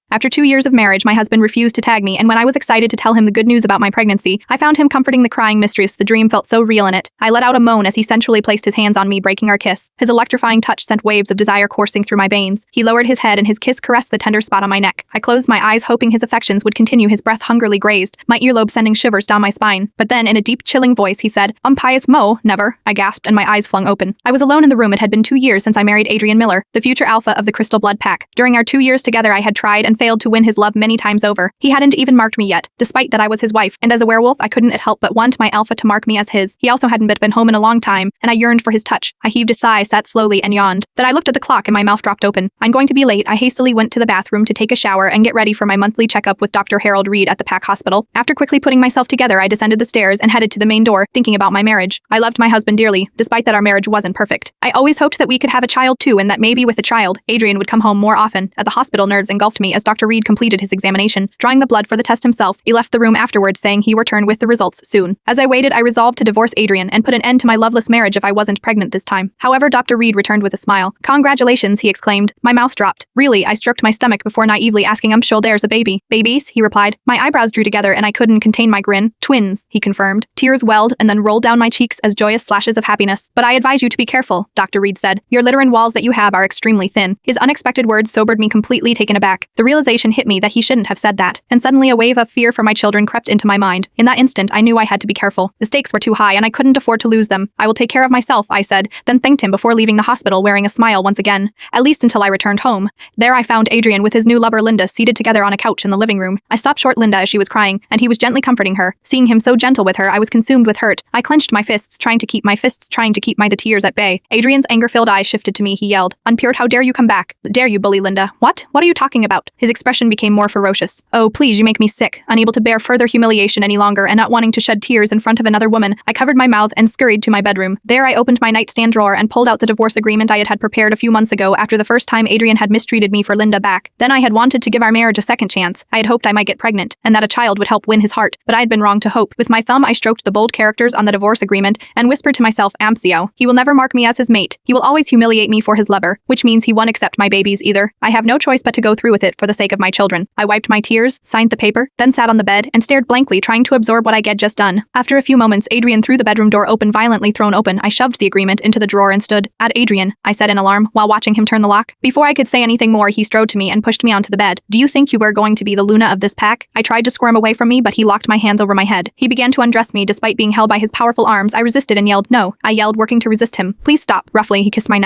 After 2 years of marriage, my husband refused to tag me, and when I was excited to tell him the good news about my pregnancy, I found him comforting the crying mistress. The dream felt so real in it. I let out a moan as he sensually placed his hands on me, breaking our kiss. His electrifying touch sent waves of desire coursing through my veins. He lowered his head and his kiss caressed the tender spot on my neck. I closed my eyes, hoping his affections would continue. His breath hungrily grazed my earlobe, sending shivers down my spine. But then, in a deep, chilling voice, he said, "Pious Mo, never." I gasped and my eyes flung open. I was alone in the room. It had been 2 years since I married Adrian Miller, the future alpha of the Crystal Blood Pack. During our 2 years together, I had tried and failed to win his love many times over. He hadn't even marked me yet, despite that I was his wife, and as a werewolf, I couldn't help but want my alpha to mark me as his. He also hadn't been home in a long time, and I yearned for his touch. I heaved a sigh, sat slowly, and yawned. Then I looked at the clock and my mouth dropped open. I'm going to be late. I hastily went to the bathroom to take a shower and get ready for my monthly checkup with Dr. Harold Reed at the Pack Hospital. After quickly putting myself together, I descended the stairs and headed to the main door, thinking about my marriage. I loved my husband dearly, despite that our marriage wasn't perfect. I always hoped that we could have a child too, and that maybe with a child, Adrian would come home more often. At the hospital, nerves engulfed me as Dr. Reed completed his examination. Drawing the blood for the test himself, he left the room afterwards, saying he would return with the results soon. As I waited, I resolved to divorce Adrian and put an end to my loveless marriage if I wasn't pregnant this time. However, Dr. Reed returned with a smile. "Congratulations," he exclaimed. My mouth dropped. "Really?" I stroked my stomach before naively asking, "I'm sure there's a baby." "Babies?" he replied. My eyebrows drew together and I couldn't contain my grin. "Twins," he confirmed. Tears welled and then rolled down my cheeks as joyous slashes of happiness. "But I advise you to be careful," Dr. Reed said. "Your uterine walls that you have are extremely thin." His unexpected words sobered me, completely taken aback. The realization hit me that he shouldn't have said that, and suddenly a wave of fear for my children crept into my mind. In that instant, I knew I had to be careful. The stakes were too high and I couldn't afford to lose them. "I will take care of myself," I said, then thanked him before leaving the hospital wearing a smile once again. At least until I returned home. There I found Adrian with his new lover Linda seated together on a couch in the living room. I stopped short Linda as she was crying, and he was gently comforting her. Seeing him so gentle with her, I was consumed with hurt. I clenched my fists, trying to keep the tears at bay. Adrian's anger-filled eyes shifted to me. He yelled, "Unpured, how dare you come back? Dare you bully Linda? What? What are you talking about?" His expression became more ferocious. "Oh, please, you make me sick." Unable to bear further humiliation any longer and not wanting to shed tears in front of another woman, I covered my mouth and scurried to my bedroom. There I opened my nightstand drawer and pulled out the divorce agreement I had prepared a few months ago after the first time Adrian had mistreated me for Linda back. Then I had wanted to give our marriage a second chance. I had hoped I might get pregnant and that a child would help win his heart, but I had been wrong to hope. With my thumb, I stroked the bold characters on the divorce agreement and whispered to myself, "Amcio. He will never mark me as his mate. He will always humiliate me for his lover, which means he won't accept my babies either. I have no choice but to go through with it for the sake of my children." I wiped my tears, signed the paper, then sat on the bed and stared blankly, trying to absorb what I had just done. After a few moments, Adrian threw the bedroom door open, violently thrown open. I shoved the agreement into the drawer and stood. "At Adrian," I said in alarm while watching him turn the lock. Before I could say anything more, he strode to me and pushed me onto the bed. "Do you think you were going to be the Luna of this pack?" I tried to squirm away from me, but he locked my hands over my head. He began to undress me despite being held by his powerful arms. I resisted and yelled, "No." I yelled, working to resist him. "Please stop." Roughly, he kissed my neck.